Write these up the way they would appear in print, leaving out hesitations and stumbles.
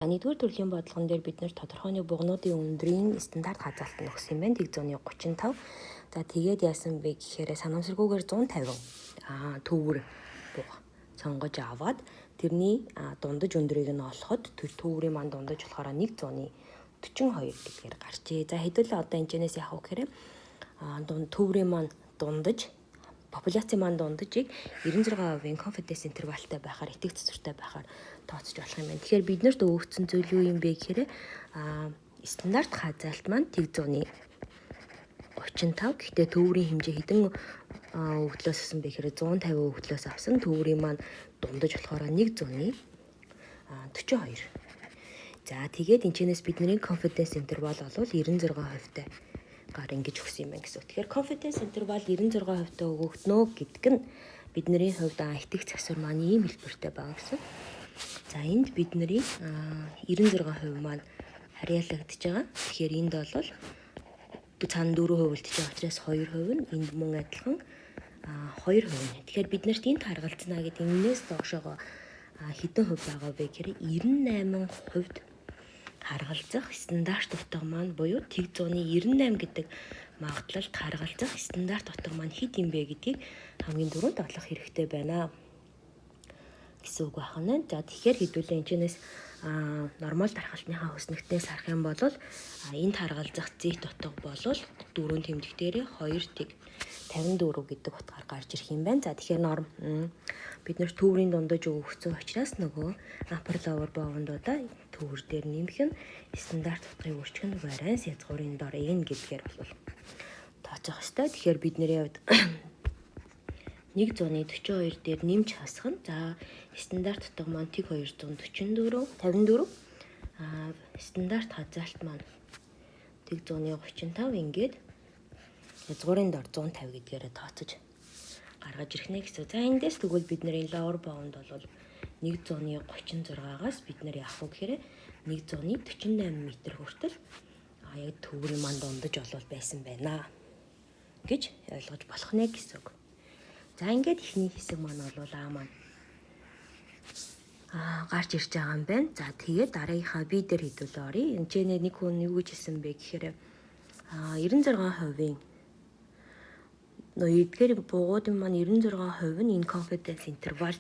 Нэгдүгээр төрлийн бодлогон дээр бид нэр тодорхой нэг бугнуудын өндрийн стандарт хазаалт нь өгсөн юм байна. 135. За тэгээд яасан бэ гэхээр санамсаргүйгээр 150 төвөр буг сонгож аваад тэрний дундаж өндрийг нь олоход тэр төврийн маань дундаж болохоор 142 гэдгээр гарчээ. За хэдүүлээ одоо энэчнээс яах вэ гэхээр төврийн маань дундаж популяцийн маань дундажийг 96% confidence intervalтай байхаар итгэх цэцвэртэй байхаар тооцож болох юм байна. Тэгэхээр биднэрт өгөгдсөн зүйл юу юм бэ гэхээр стандарт хазаалт маань 135. Гэхдээ төврийн хэмжээ хэдэн өгдлөөс авсан бэ гэхээр 150 өгдлөөс авсан. Төврийн маань дундаж болохоор 142. За тэгээд энэчнээс бидний confidence interval бол 96%-тай гар ингэж өгсөн юм байна гэсэн. Тэгэхээр confidence interval 96%-тай өгөгднө гэдг нь бидний хувьд итгэх засвар маань ийм хэлбэртэй байгаа гэсэн. За энд бидний 96% маань харьяалагдж байгаа. Тэгэхээр энд бол цаана 4% үлдэж байгаа учраас 2% нь энд мөн адилхан 2%. Тэгэхээр бид нарт энд харгалцнаа гэдэг энэс доошоо хэдэн хувь байгаа вэ гэхээр 98% харгалзах стандарт утга маань буюу тэг 198 гэдэг магадлалд харгалзах стандарт утга маань хэд юм бэ гэдгийг хамгийн дөрөнд олох хэрэгтэй байна гэсэн үг байна. За тэгэхээр хэдүүлээ энэчнээс нормал дархалтныхаа хүснэгтнээс харах юм бол энд харгалзах зэт утга бол дөрөв тэмдэг дээрээ 2 тэг 54 гэдэг утгаар гарч ирэх юм байна. За тэгэхээр бид нэр төврийн дундаж өгөгдсөн учраас нөгөө upper lower bound-уудаа төвөр дээр нэмэх нь стандарт утгыг өөрчлөх нь варианс язгуурын дор n гэдгээр бол тооцоох ёстой. Тэгэхээр бидний хувьд 142 дээр нэмж хасах нь за стандарт утга маань тэг 244 54 стандарт хазаалт маань тэг 135 ингээд язгуурын дор 150 гэдгээрээ тооцож гаргаж ирэх нэ гэсэн. За эндээс тэгвэл бидний lower bound бол 136-аас бид нэр яах вэ гэхээр 148 м хүртэл яг төврийн маань дундаж олвол байсан байна гэж ойлгож болох нэ гэсэн үг. За ингээд ихний хэсэг маань бол маань гарч ирж байгаа юм байна. За тэгээд дараагийнхаа би дээр хэдүүлээ оръё. Энд нэг хүн юу гэж хэлсэн бэ гэхээр 96%-ийн эдгээр бугуудын маань 96% нь энэ confidence interval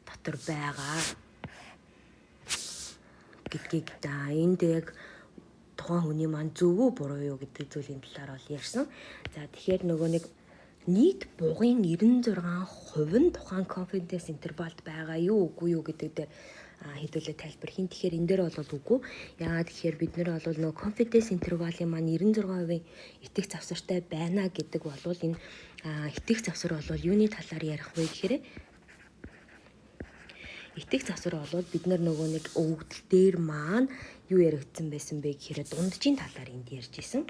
дотор байгаа гэдгийг энд яг тухайн хүний маань зөв үү буруу юу гэдэг зүйлийн талаар бол ярьсан. За тэгэхээр нөгөө нэг нийт бугын 96% нь тухайн confidence intervalд байгаа юу үгүй юу гэдэг дээр хэдүүлээ тайлбар хийн. Тэгэхээр энэ дээр бол үгүй. Яагаад гэхээр бид нэр бол нөгөө confidence interval-ын маань 96% итгэх завсартай байна гэдэг бол энэ итгэх завсар бол юуны талаар ярих вэ гэхээр итгэх завсар бол бид нар нөгөө нэг өгөгдөл дээр маань юу яригдсан байсан бэ гэхээр дунджийн талаар энд ярьж исэн.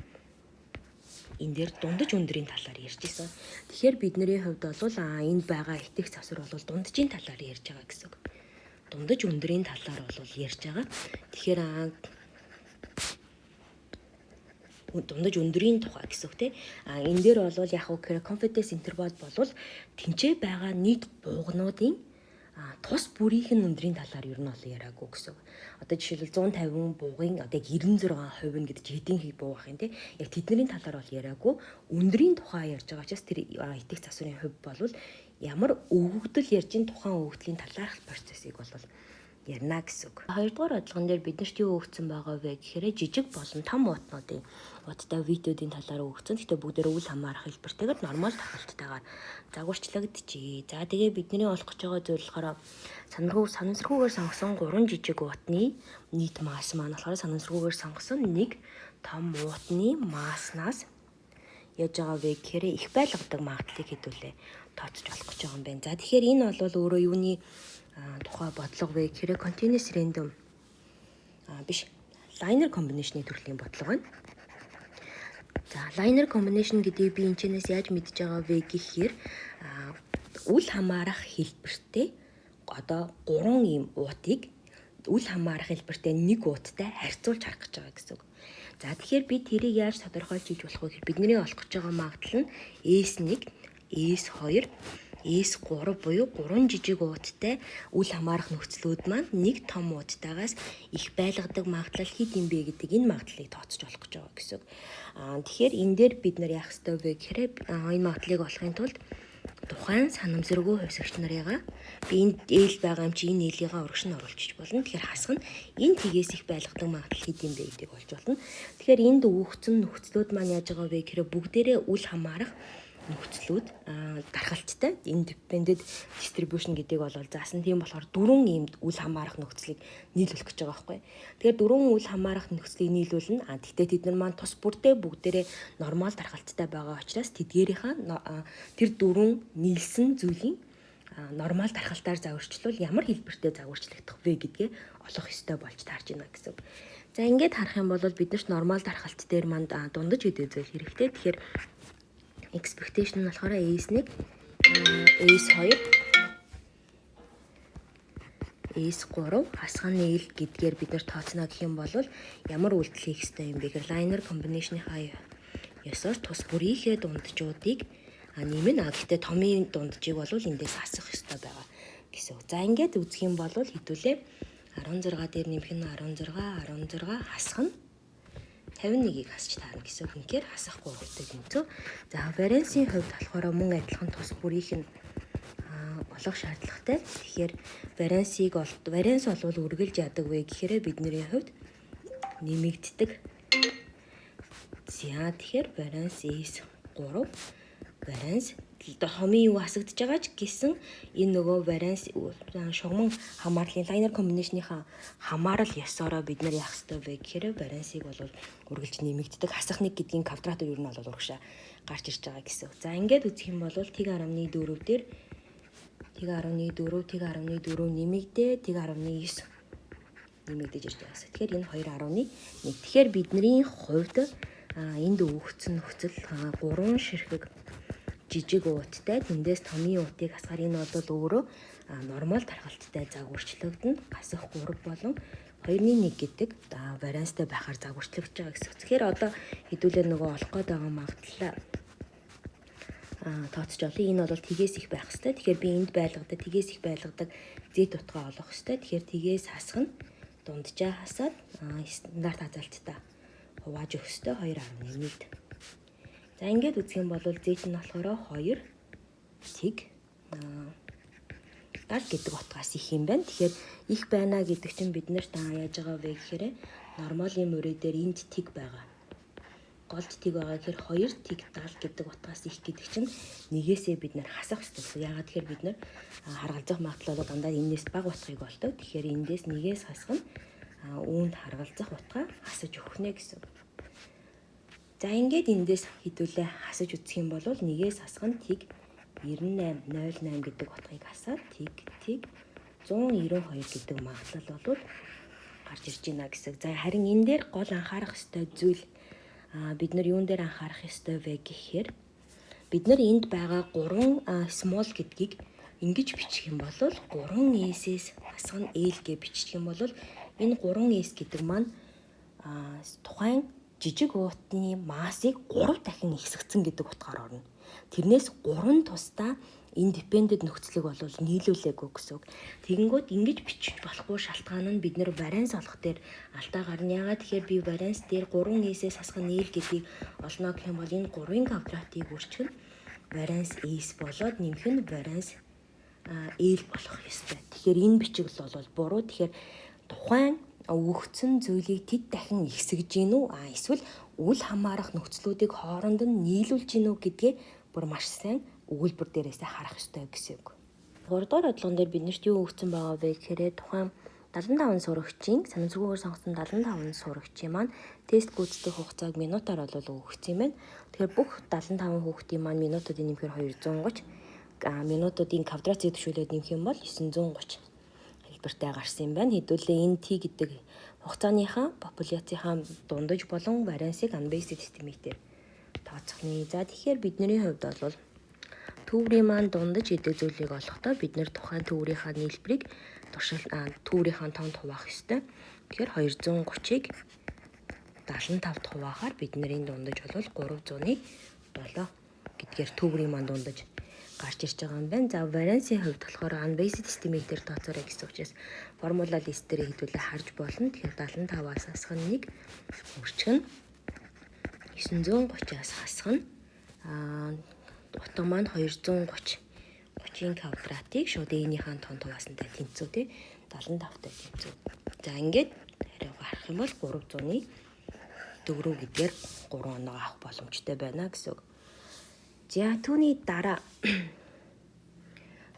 Энэ дээр дундаж өндрийн талаар ярьж исэн. Тэгэхээр бидний хувьд бол энд байгаа итгэх завсар бол дунджийн талаар ярьж байгаа гэсэн үг. Дундаж өндрийн талаар бол ярьж байгаа. Тэгэхээр дундаж өндрийн тухай гэсэн үг тийм. Энэ дээр бол яг үгээр confidence interval бол тэнцээ байгаа нийт буугнуудын тус бүрийнх нь өндрийн талаар ер нь бол яриаггүй гэсэн. Одоо жишээлбэл 150 буугын одоо яг 96% нь гэдэг чинь хэдийн хий буу байх юм те. Яг тэдний талаар бол яриаггүй. Өндрийн тухай ярьж байгаа учраас тэр итгэх засварын хувь бол ямар өгөгдөл ярьж ин тухайн өгөгдлийн талаарх процессыг бол ярина гэсэн үг. Хоёрдугаар бодлогон дээр биднэрт юу өгсөн байгаа вэ гэхээр жижиг болон том утнуудын уттай видеодын талаар өгсөн. Гэхдээ бүгдээр үл хамаарах хэлбэртэйгээр нормал тохиолдолтойгоор загварчлагджээ. За тэгээ бидний олох гэж байгаа зүйл болохоор санамсаргүйгээр сонгосон 3 жижиг утны нийт масс маань болохоор санамсаргүйгээр сонгосон нэг том утны масснаас яаж байгаа вэ гэхээр их байлгадаг магадлалыг хэдүүлээ тооцож олох гэж байгаа юм байна. За тэгэхээр энэ бол өөрөө юуны тухай бодлого вэ гэхээр continuous random биш linear combination-ийн төрлийн бодлого байна. За linear combination гэдэг би энэчнээс яаж мэдж байгаа вэ гэхээр үл хамаарах хэлбэртэй одоо 3 ийм уутыг үл хамаарах хэлбэртэй нэг ууттай харьцуулж харах гэж байгаа гэсэн үг. За тэгэхээр би тэрийг яаж тодорхойлж хийж болох вэ гэхээр бидний олох гэж байгаа магадлал нь S1, S2, S3 буюу 3 жижиг ууттай үл хамаарах нөхцлүүд маань нэг том ууттайгаас их байлгадаг магадлал хэд юм бэ гэдэг энэ магадлалыг тооцож болох гэж байгаа гэсэн. Тэгэхээр энэ дээр бид нар яах ёстой вэ гэхээр энэ магадлалыг олохын тулд тухайн санамсаргүй хувьсагч нарыгаа би энд ээл байгаа юм чи энэ ээлийнхаа урагш нь оруулчих болно. Тэгэхээр хасах нь энэ тгээс их байлгадаг магадлал хэд юм бэ гэдгийг олж болно. Тэгэхээр энд үүхцэн нөхцлүүд маань яаж байгаа вэ гэхээр бүгдээрээ үл хамаарах нөхцлүүд дархалттай independent distribution гэдгийг бол заасан. Тийм болохоор дөрвөн ийм үл хамаарах нөхцөлийг нийлүүлэх гэж байгаа байхгүй. Тэгэхээр дөрвөн үл хамаарах нөхцөлийг нийлүүлнэ. Тэгтээ тэд нар маань тус бүртээ бүгдээрээ нормал дархалттай байгаа учраас тэдгээрийнхаа тэр дөрвөн нийлсэн зүйлийн нормал дархалтаар загварчлал ямар хэлбэртэй загварчлагдах вэ гэдгээ олох ёстой болж таарж байна гэсэн. За ингээд харах юм бол биднэрт нормал дархалт дээр манд дундаж үдээ зүйл хэрэгтэй. Тэгэхээр expectation нь болохоор S1, S2, S3 хасганы eel гэдгээр бид нар тооцно гэх юм бол ямар үйлдэл хийх ёстой юм бэ гэхээр liner combination-ийнхаа ёсоор тус бүрийнхээ дунджуудыг нэмэн гэхдээ томын дунджийг бол эндээс хасах ёстой байгаа гэсэн. За ингээд үзэх юм бол хэдүүлээ 16 дээр нэмэх нь 16 хасах нь 51-ийг хасч таарна гэсэн. Үнэхээр хасахгүй хэрэгтэй гэмцүү. За вариансийн хувьд болохоор мөн адилхан тус бүрийнх нь болох шаардлагатай. Тэгэхээр варианс бол үргэлж яадаг вэ гэхээр бидний хувьд нэмэгддэг. За тэгэхээр варианс S3 варианс хомын юу хасагдж байгаа ч гэсэн энэ нөгөө варианс шугамн хамаарлын liner combination-ийнхаа хамаарал ёсороо бид нар яах ёстой вэ гэхээр вариансыг бол үргэлж нэмэгддэг хасах нэг гэдгийн квадратор юу нь бол урагшаа гарч ирж байгаа гэсэн. За ингээд үзэх юм бол тэг 11 4 дээр тэг 11 4 тэг 11 4 нэмэгдээ тэг 19 нэмэгдэж ирж байгаа гэсэн. Тэгэхээр энэ 2.1. Тэгэхээр бидний хувьд энд өгөгдсөн нөхцөл 3 ширхэг жижиг ууттай тэндээс томын уутыг хасгаар энэ бол өөрөө нормал дархалттай загварчлагдана. Гасах 3 болон 2.1 гэдэг варианстай байхаар загварчлагдж байгаа гэсэн. Тэгэхээр одоо хэдүүлээ нөгөө олох гээд байгаа магадлалаа тооцож олъё. Энэ бол тгээс их байх хэвээр. Тэгэхээр би энд байлгадаг тгээс их байлгадаг зэт утгаа олох хэвээр. Тэгэхээр тгээс хасах нь дунджаа хасаад стандарт хазаалттай хувааж өгөх хэвээр 2.1-д. За ингээд үзэх юм бол зэт нь болохоор 2 тэг 70 гэдэг утгаас их юм байна. Тэгэхээр их байна гэдэг чинь бид нарт яаж байгаа вэ гэхээр нормалын мөрөө дээр энд тэг байгаа. Голд тэг байгаа гэхээр 2 тэг 70 гэдэг утгаас их гэдэг чинь нэгээсээ бид нар хасах хэрэгтэй. Яагаад тэгэхээр бид нар харгалзах магадлал бол дандаа энэс бага утгыг болдог. Тэгэхээр эндээс нэгээс хасах нь үүнд харгалзах утгаа хасаж өгөх нэ гэсэн. За ингээд эндээс хэдүүлээ хасаж үзэх юм бол нэгээс хасах нь тэг 9808 гэдэг утгыг хасаад тэг 192 гэдэг магадлал бол гарч ирж байна гэсэн. За харин энэ дээр гол анхаарах ёстой зүйл бид нар юун дээр анхаарах ёстой вэ гэхээр бид нар энд байгаа 3 small гэдгийг ингэж бичих юм бол 3s-ээс хасах нь l гэж бичих юм бол энэ 3s гэдэг маань тухайн жижиг уутны массыг 3 дахин ихсэгцэн гэдэг утгаар орно. Тэрнээс 3 тусдаа independent нөхцөлийг бол нийлүүлээгүй гэсэн үг. Тэгэнгүүт ингэж бичих болохгүй шалтгаан нь бид нэр варианс олох дээр алдаа гарна. Яагаад тэгэхээр би варианс дээр 3s-ээс хасах нь l гэдгийг олно гэх юм бол энэ 3-ын квадратыг үржих нь варианс s болоод нэмэх нь варианс l болох ёстой. Тэгэхээр энэ бичиг бол буруу. Тэгэхээр тухайн өгөгдсөн зүйлийг тэд дахин ихсэж гин үү эсвэл үл хамаарах нөхцлүүдийг хооронд нь нийлүүлж гин үү гэдгээ бүр маш сайн өгүүлбэр дээрээсээ харах ёстой гэсэн үг. 3 дугаар бодлогон дээр биднэрт юу өгсөн байгаа вэ гэхээр тухайн 75 сурагчийн санамсаргүйгээр сонгосон 75 сурагчийн маань тест гүйцэтгэх хугацааг минутаар бол өгсөн юм байна. Тэгэхээр бүх 75 хүүхдийн маань минутуудын нэмэхээр 230 минутуудын квадрат зөвшөөрөлд нэмэх юм бол 930 хэлбэртэй гарсан юм байна. Хэдүүлээ энэ T гэдэг хугацааныхаа популяцийнхаа дундаж болон вариансыг unbased estimate-ээр тооцох нэ. За тэгэхээр бидний хувьд бол төврийн маань дундаж идэг зүйлийг олохдоо бид нэр тухайн төврийнхаа нийлбэрийг төврийнхаа томд хуваах ёстой. Тэгэхээр 230-ыг 75-д хуваахаар бидний дундаж бол 307 гэдгээр төврийн маань дундаж гарч ирж байгаа юм байна. За variance-ийн хувьд болохоор unbased estimate-ээр тооцоорой гэсэн учраас формула лист дээр хэдүүлээ харж болно. Тэгэхээр 75-аас хасах нь 1 өрчгөн 930-аас хасах нь утга маань 230 30-ийн квадратыг шууд энийхэн тон тугаасантай тэнцүү тий 75-тай тэнцүү. За ингээд хариугаа харах юм бол 300-ны 4 гэдгээр 3 оноо авах боломжтой байна гэсэн үг. За түүний дараа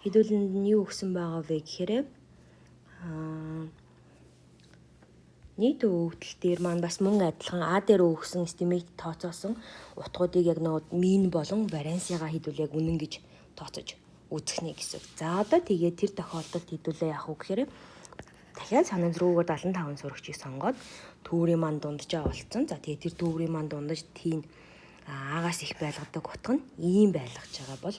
хэдүүлэнд нь юу өгсөн байгаа вэ гэхээр нийт өгөгдөл дээр маань бас мөн адилхан А дээр өгсөн estimate тооцоосон утгуудыг яг нөгөө mean болон variance-гаа хэдүүл яг үнэн гэж тооцож үзэх нэ гэсэн. За одоо тэгээд тэр тохиолдолд хэдүүлээ яах вэ гэхээр дахиад санамсруугаар 75 сурагчийг сонгоод төврийн маань дунджаа олцсон. За тэгээд тэр төврийн маань дундаж тийм аагаас их байлгадаг утга нь ийм байлгаж байгаа бол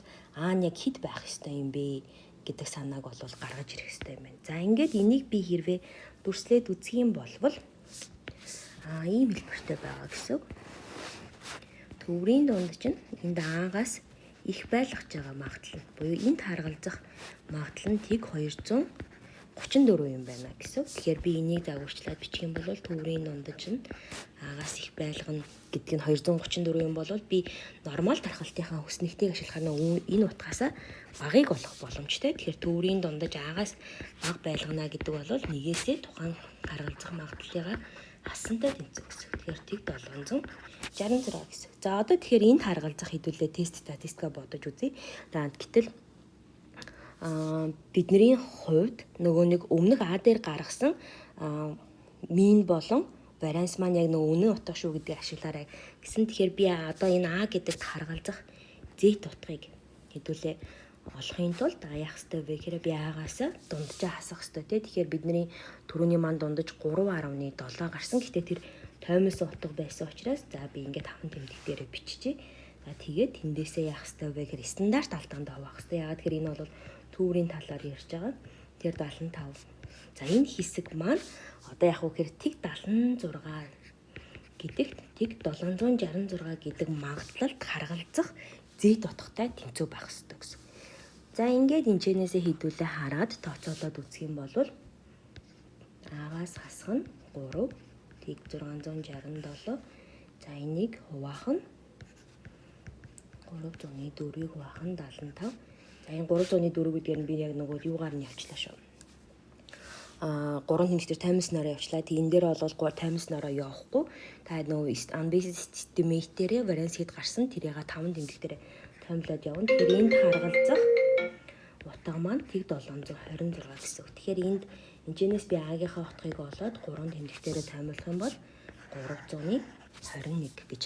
нь яг хэд байх ёстой юм бэ гэдэг санааг бол гаргаж ирэх ёстой юм байна. За ингээд энийг би хэрвээ дүрслээд үзэх юм болвол ийм хэлбэртэй байгаа гэсэн. Төврийн дунд чинь энд аагаас их байлгаж байгаа магадлал нь буюу энд харгалзах магадлал нь тэг 234 юм байна гэсэн. Тэгэхээр би энийг дагуулчлаад бичих юм бол төврийн дунд чинь аагаас их байлгана гэдэг нь 234 юм бол би нормал тархалтынхаа хүснэгтийг ашиглахаар энэ утгаасаа багыг олох боломжтой. Тэгэхээр төврийн дундаж аагаас бага байлгана гэдэг бол нэгээсээ тухайн харгалзах магадлалыгаа хасантай тэнцүү гэсэн. Тэгэхээр тэг 766 гэсэн. За одоо тэгэхээр энд харгалзах хэдүүлээ тест статистика бодож үзье. За гэтэл бидний хувьд нөгөө нэг өмнөх А дээр гаргасан mean болон variance маань яг нөгөө үнэн утга шүү гэдгийг ашиглаарай гэсэн. Тэгэхээр би одоо энэ А гэдэгт харгалзах z утгыг хэдүүлээ олохын тулд яах ёстой вэ гэхээр би Аагаас дунджаа хасах ёстой тий. Тэгэхээр бидний түрүүний маань дундаж 3.7 гарсан. Гэхдээ тэр тоймос утга байсан учраас за би ингээд 5 тэмдэг дээрээ биччихье. За тэгээд тэндээсээ яах ёстой вэ гэхээр стандарт алдаанд авах ёстой. Яагаад гэхээр энэ бол төврийн талаар ярьж байгаа. Тэр 75. За энэ хэсэг маань одоо яг үхээр тэг 76 гэдэг тэг 766 гэдэг магадлалд харгалзах z утгатай тэнцүү байх ёстой гэсэн. За ингээд энэчнээсээ хэдүүлээ хараад тооцоолоод үзэх юм бол Аагаас хасах нь 3 тэг 667. За энийг хуваах нь 300-ны 4-ийг хуваах нь 75. За энэ 300-ны 4 гэдгээр нь би яг нөгөө юугаар нь явчлаа шүү. 3 тэмдэгтэр таймс нараа явчлаа. Тэгэн дээр бол таймс нараа явахгүй. Та нөгөө unbased estimate дээр variance хэд гарсан тэрийг 5 тэмдэгтэр таймлаад явна. Тэгэхээр энд харгалзах утга маань тэг 726 гэсэн. Тэгэхээр энд энэчнээс би А-гийнхаа утгыг олоод 3 тэмдэгтэрээ таймлах юм бол 321 гэж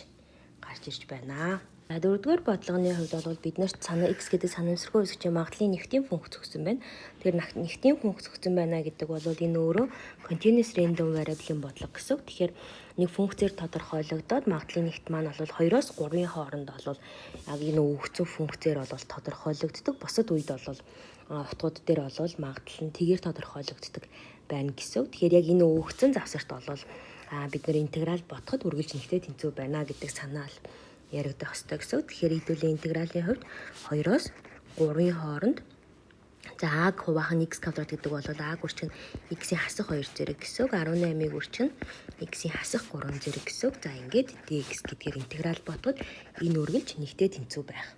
гарч ирж байна. За дөрөвдүгээр бодлогын хувьд бол бид нарт x гэдэг санамсаргүй үсгчийн магадлалын нэгтийн функц өгсөн байна. Тэр нэгтийн функц өгсөн байна гэдэг бол энэ өөрөө continuous random variable-ийн бодлого гэсэн. Тэгэхээр нэг функцээр тодорхойлогдоод магадлалын нэгт маань бол 2-оос 3-ын хооронд бол яг энэ өгсөн функцээр бол тодорхойлогддог. Бусад үед бол утгууд дээр бол магадлал нь тэгээр тодорхойлогддог байна гэсэн. Тэгэхээр яг энэ өгсөн завсарт бол бид нэр интеграл бодоход үргэлж нэгтэй тэнцүү байна гэдэг санаа яригдах ёстой гэсэн. Тэгэхээр хэдүүлээ интегралийн хувьд 2-оос 3-ын хооронд за А-г хуваах нь x квадрат гэдэг бол А-г үрчиг нь x-ийн хасах 2 зэрэг гэсэн. 18-ыг үрчиг нь x-ийн хасах 3 зэрэг гэсэн. За ингээд dx гэдгээр интеграл бодоход энэ үргэлж нэгтэй тэнцүү байх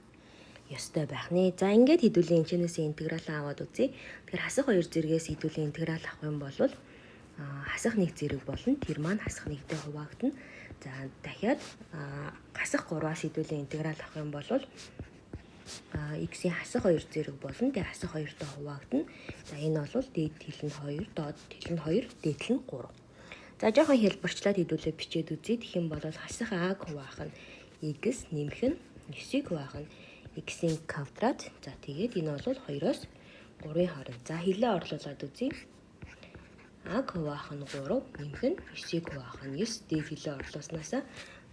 ёстой байх нэ. За ингээд хэдүүлээ энэчнээс интеграл аваад үзье. Тэгэхээр хасах 2 зэрэгээс хэдүүлээ интеграл авах юм бол хасах 1 зэрэг болно. Тэр маань хасах 1-тэй хуваагдана. За дахиад хасах 3-аас хэдүүлээ интеграл авах юм бол x-ийн хасах 2 зэрэг болно. Тэгээ хасах 2-той хуваагдана. За энэ бол дээд тэл нь 2, доод тэл нь 2, дээд тэл нь 3. За жоохон хэлбэрчлээд хэдүүлээ бичээд үзье. Тэгэх юм бол хасах А-г хуваах нь x нэмэх нь 9-ийг хуваах нь x-ийн квадрат. За тэгээд энэ бол 2-оос 3-ын хооронд. За хэлээ орлуулад үзье. А-г хуваах нь 3, нэмэх нь 9-ийг хуваах нь 9. Дээд хэлээ орлууснаас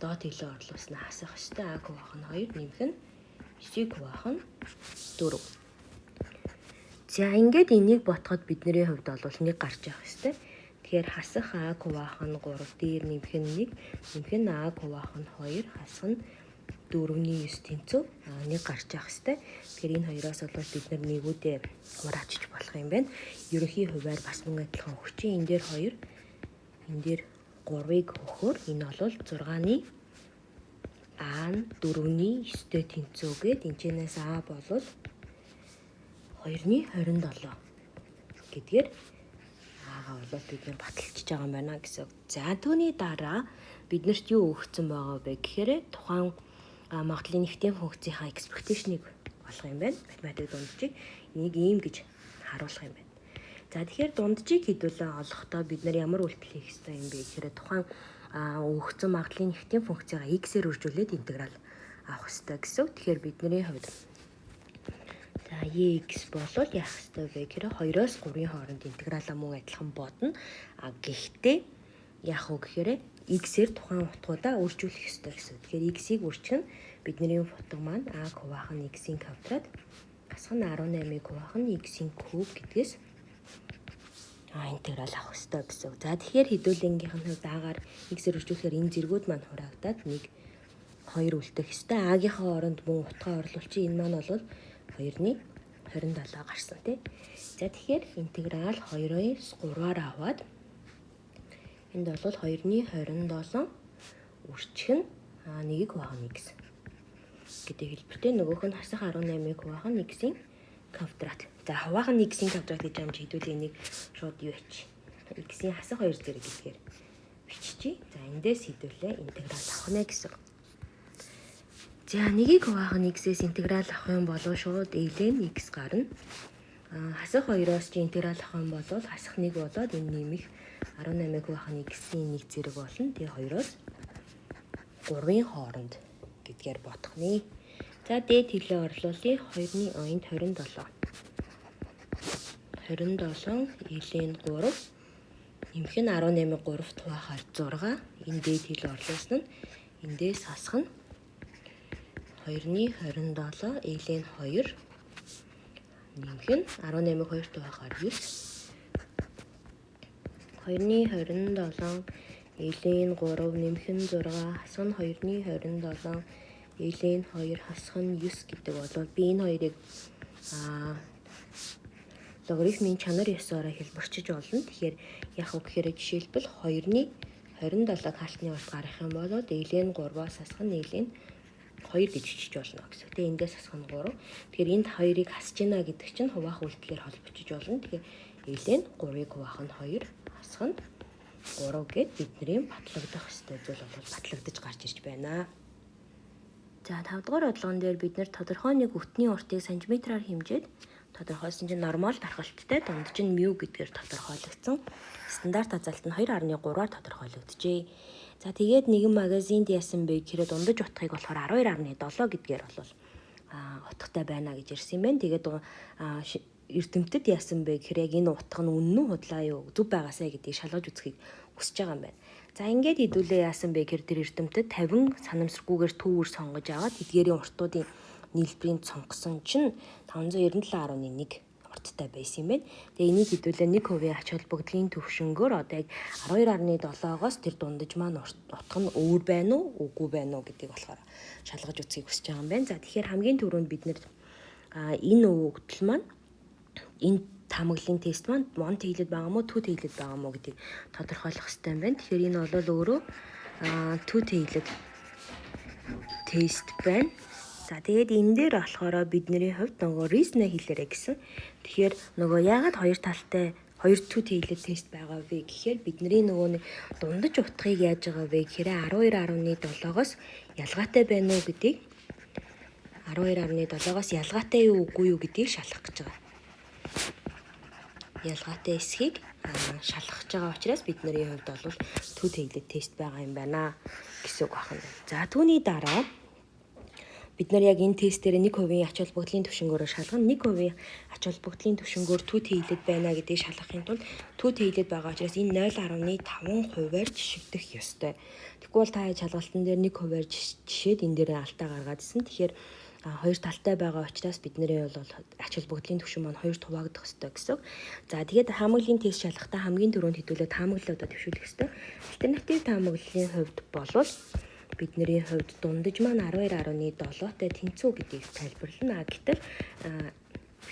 доод хэлээ орлууснаа хасах ёстой. А-г хуваах нь 2, нэмэх нь 9-ийг хуваах нь 4. За ингээд энийг ботход бидний хувьд бол 1 гарч явах ёстой. Тэгэхээр хасах А-г хуваах нь 3, дээр нэмэх нь 1, нэмэх нь А-г хуваах нь 2, хасах нь 4-ний 9 тэнцүү нэг гарч явах хэвээр. Тэгэхээр энэ хоёроос бол бид нар нэгүүдээ хураачиж болох юм байна. Ерөнхий хувиар бас мөн адилхан өгч чинь энэ дээр 2, энэ дээр 3-ыг өгөхөөр энэ бол 6-ны А нь 4-ний 9-тэй тэнцүү гээд энэчнээс А бол 2-ны 27 гэдгээр Аага бол бид нар баталчихж байгаа юм байна гэсэн. За түүний дараа биднэрт юу өгсөн байгаа вэ гэхээр тухайн магадлалын нэгтийн функцийнхаа expectation-ыг олох юм байна. Математик дунджийг энийг ийм гэж харуулах юм байна. За тэгэхээр дунджийг хэдүүлээ олохдоо бид нар ямар үйлдэл хийх ёстой юм бэ гэхээр тухайн өгсөн магадлалын нэгтийн функцийг x-ээр үржүүлээд интеграл авах ёстой гэсэн. Тэгэхээр бидний хувьд за x болол яах ёстой вэ гэхээр 2-оос 3-ын хооронд интегралаа мөн адилхан бодно. Гэхдээ яах вэ гэхээр x-ээр тухайн утгуудаа үржүүлэх ёстой гэсэн. Тэгэхээр x-ийг үржих нь бидний утга маань a хуваах нь x-ийн квадрат гасах нь 18-ыг хуваах нь x-ийн куб гэдгээс интеграл авах ёстой гэсэн. За тэгэхээр хэдүүлэнгийнх нь хувьд агаар x-ээр үржүүлэхээр энэ зэргүүд маань хураагдаад 1 2 үлдэх ёстой. А-гийнхаа оронд мөн утгаа орлуулчих. Энэ маань бол 2-ны 27 гарсан тий. За тэгэхээр интеграл 2-оос 3-аар аваад энд бол 2-ны 27 үржих нь 1-ийг хуваах нь x гэдэг хэлбэртэй. Нөгөөх нь хасах 18-ыг хуваах нь x-ийн квадрат. За хуваах нь x-ийн квадрат гэж юм чи хэдүүлээ энийг шууд юу хийчих. X-ийн хасах 2 зэрэг гэдгээр биччихье. За эндээс хэдүүлээ интеграл авах нэ гэсэн. За 1-ийг хуваах нь x-ээс интеграл авах юм бол шууд a-ийн x гарна. Хасах 2-оос чи интеграл авах юм бол хасах 1 болоод энэ нэмэх 18-ыг хуваах нь x-ийн 1 зэрэг болно. Тэгээ 2-оос 3-ын хооронд гэдгээр бодох нэ. За дээд хэлээ орлуулъя. 2-ны ойнд 27. 27 илийн 3 нэмэх нь 18-ыг 3-т хуваахаар 6. Энэ дээд хэлээ орлуулсан нь эндээс хасах нь 2-ны 27 илийн 2 нэмэх нь 18-ыг 2-т хуваахаар 9. 2-ны 27 илийн 3 нэмэх нь 6 хасах нь 2-ны 27 илийн 2 хасах нь 9 гэдэг бол би энэ хоёрыг логарифмын чанар ёсоор хэлбэрчиж болно. Тэгэхээр яг үг гэхээр жишээлбэл 2-ны 27-г хаалтны урт гарах юм бол илийн 3-аас хасах нь илийн 2 гэж бичиж болно гэсэн. Тэгээ эндээс хасах нь 3. Тэгэхээр энд 2-ыг хасж гинэ гэдэг чинь хуваах үйлдэлээр холбогдож болно. Тэгэхээр илийн 3-ыг хуваах нь 2 хасах нь 3 гэд бидний батлагдах ёстой зүйл бол батлагдаж гарч ирж байна. За 5 дугаар бодлогон дээр бид нэр тодорхой нэг өтний уртыг сантиметраар хэмжээд тодорхойлсон чинь нормал дархалттай дунд чинь μ гэдгээр тодорхойлогдсон. Стандарт хязгаалт нь 2.3-аар тодорхойлогджээ. За тэгээд нэгэн магазинд яасан бэ гэхээр дундаж утгыг болохоор 12.7 гэдгээр бол утгатай байна гэж ирсэн юм байна. Тэгээд эрдэмтэд яасан бэ гэхээр яг энэ утга нь үнэн үү худлаа юу зөв байгаасаа гэдгийг шалгаж үзхийг хүсэж байгаа юм байна. За ингээд хэдүүлээ яасан бэ гэхээр тэр эрдэмтэд 50 санамсаргүйгээр түүр сонгож аваад эдгээрийн уртуудын нийлбэрийн сонгосон чинь 597.1 урттай байсан юм байна. Тэгээ энийг хэдүүлээ 1% ач холбогдлын төвшнгөөр одоо яг 12.7-оос тэр дундаж маань утга нь өөр байна уу үгүй байна уу гэдгийг болохоор шалгаж үзхийг хүсэж байгаа юм байна. За тэгэхээр хамгийн түрүүнд бид нэр энэ өгдөл маань энэ таамаглалын тест маань 1 тэглэд байгаа мó 2 тэглэд байгаа мó гэдгийг тодорхойлох хэрэгтэй юм байна. Тэгэхээр энэ бол өөрөө 2 тэглэд тест байна. За тэгээд энэ дээр болохоор бидний хувьд нөгөө reason хэлээрэй гэсэн. Тэгэхээр нөгөө яагаад хоёр талтай 2 тэглэд тест байгаа вэ гэхээр бидний нөгөө нэг дундаж утгыг яаж байгаа вэ гэхээр 12.7-оос ялгаатай байна уу гэдгийг 12.7-оос ялгаатай юу үгүй юу гэдгийг шалгах гэж байгаа. Ялгаатай эсхийг шалгах байгаа учраас бидний хувьд бол 2 тэглэд тест байгаа юм байна гэсэн үг байна. За түүний дараа бид нар яг энэ тестээр 1% ач холбогдлын түвшингөөр шалгана. 1% ач холбогдлын түвшингөөр 2 тэглэд байна гэдгийг шалгахын тулд 2 тэглэд байгаа учраас энэ 0.5%-аар жишигдэх ёстой. Тэгвэл та шалгалтын дээр 1%-аар жишээд энэ дээр алтаа гаргаад ирсэн. Тэгэхээр хоёр талтай байгаа учраас бидний бол ач холбогдлын түвшин маань хоёрт хуваагдах ёстой гэсэн. За тэгээд таамаглалын тест шалгахдаа хамгийн түрүүнд хэдүүлээ таамаглалуудаа төвшүүлэх ёстой. Альтернатив таамаглалын хувьд болвол бидний хувьд дундаж маань 12.7-тай тэнцүү гэдгийг тайлбарлана. Гэтэл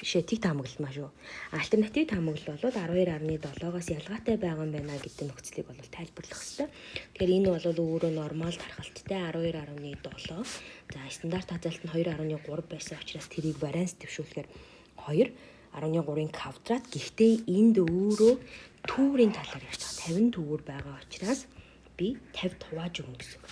шитийг таамаглал маа шүү. Альтернатив таамаглал бол 12.7-оос ялгаатай байгаа юм байна гэдэг нөхцөлийг бол тайлбарлах хэрэгтэй. Тэгэхээр энэ бол өөрөө нормал тархалттай 12.7. За стандарт хазаалт нь 2.3 байсан учраас тэрийг варианс дэвшүүлэхээр 2 13-ын квадрат. Гэхдээ энд өөрөө түүрийн талаар ярьж байгаа. 50 түүр байгаа учраас би 50 хувааж өгнө гэсэн үг.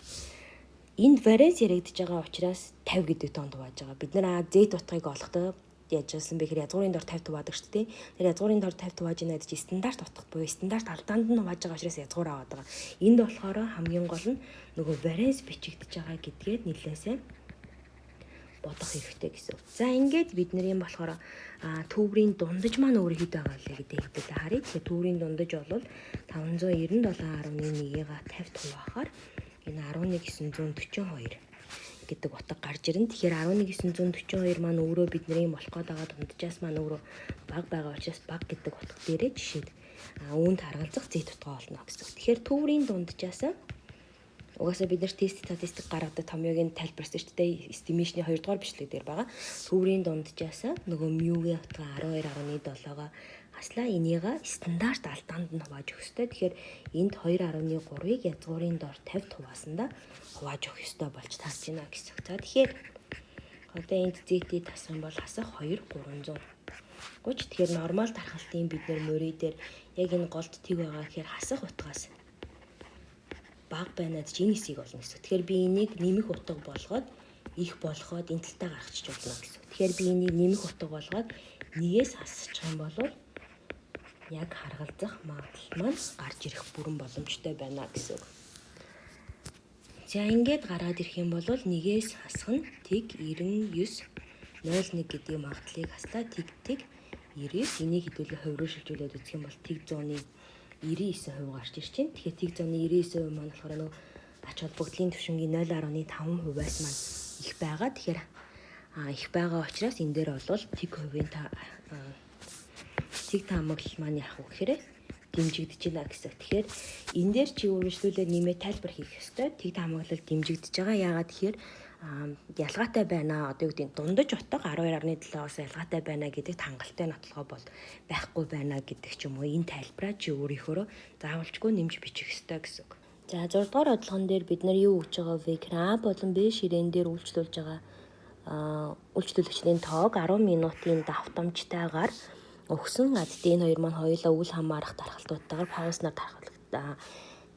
Энд варианс яригдж байгаа учраас 50 гэдэг тоонд хувааж байгаа. Бид нар z утгыг олохдоо яаж яасан бэ гэхээр язгуурын дор 50 хуваадаг шүү дээ. Тэр язгуурын дор 50 хувааж ийна гэдэг чинь стандарт утга буюу стандарт алдаанд нь хувааж байгаа учраас язгуур аваад байгаа. Энд болохоор хамгийн гол нь нөгөө варианс бичигдэж байгаа гэдгээд нэлээсээ бодох хэрэгтэй гэсэн. За ингээд бидний болохоор төврийн дундаж маань өөр хэд байгаа вэ гэдгийг бид харъя. Тэгэхээр төврийн дундаж бол 597.1-ийг 50 хуваахаар энэ 11942 гэдэг утга гарч ирнэ. Тэгэхээр 11942 маань өөрөө бидний болох гээд байгаа дунджаас маань өөрөө бага байгаа учраас бага гэдэг утга дээрээ жишээд үүнд харгалзах z утга олно гэсэн. Тэгэхээр төврийн дунджаас угаасаа бид нар тест статистик гаргадаг томьёогийн тайлбарсан шүү дээ. Estimation-ийн 2 дугаар бичлэг дээр байгаа. Төврийн дунджаас нөгөө μ-ийн утга 12.7-га аслаа энийг стандарт алдаанд нь хувааж өгөх ёстой. Тэгэхээр энд 2.3-ыг язгуурын дор 50 хуваасандаа хувааж өгөх ёстой болж таарч байна гэсэн. За тэгэхээр одоо энд z-ийг тасах юм бол хасах 2 300. Тэгэхээр нормал тархалтын бид нэр мөрий дээр яг энэ голд тэг байгаа гэхээр хасах утгаас бага байна гэж энэ хэсгийг олно гэсэн. Тэгэхээр би энийг нэмэх утга болгоод их болгоод энэ талтаа гаргачих болно гэсэн. Тэгэхээр би энийг нэмэх утга болгоод нэгээс хасчих юм бол яг харгалзах магадлал маань гарч ирэх бүрэн боломжтой байна гэсэн үг. За ингээд гараад ирэх юм бол нэгээс хасах нь тэг 99.01 гэдэг магадлалыг хаслаа тэг 90-с энийг хэдүүлээ хувь руу шилжүүлээд үзэх юм бол тэг 100-ны 99% гарч ирж байна. Тэгэхээр тэг 100-ны 99% маань болохоор нөгөө ач холбогдлын түвшингийн 0.5%-аас маань их байгаа. Тэгэхээр их байгаа учраас энэ дээр бол тэг хувийн тэг таамаглал маань яах вэ гэхээр дэмжигдэж байна гэсэн. Тэгэхээр энэ дээр чи үргэлжлүүлээд нэмээд тайлбар хийх ёстой. Тэг таамаглал дэмжигдэж байгаа. Яагаад тэгэхээр ялгаатай байна. Одоо юу гэдэг дундаж утга 12.7-оос ялгаатай байна гэдэг хангалттай нотлогоо бол байхгүй байна гэдэг ч юм уу. Энэ тайлбараа чи өөрийнхөө заавалжгүй нэмж бичих ёстой гэсэн үг. За 6 дугаар одлогон дээр бид нар юу өгч байгаа вэ гэхээр А болон Б ширээн дээр үйлчлүүлж байгаа үйлчлүүлэгчдийн тоог 10 минутын давтамжтайгаар өгсөн. Энэ хоёр маань хоёулаа үл хамаарах тархалтуудтайгаар паузнаар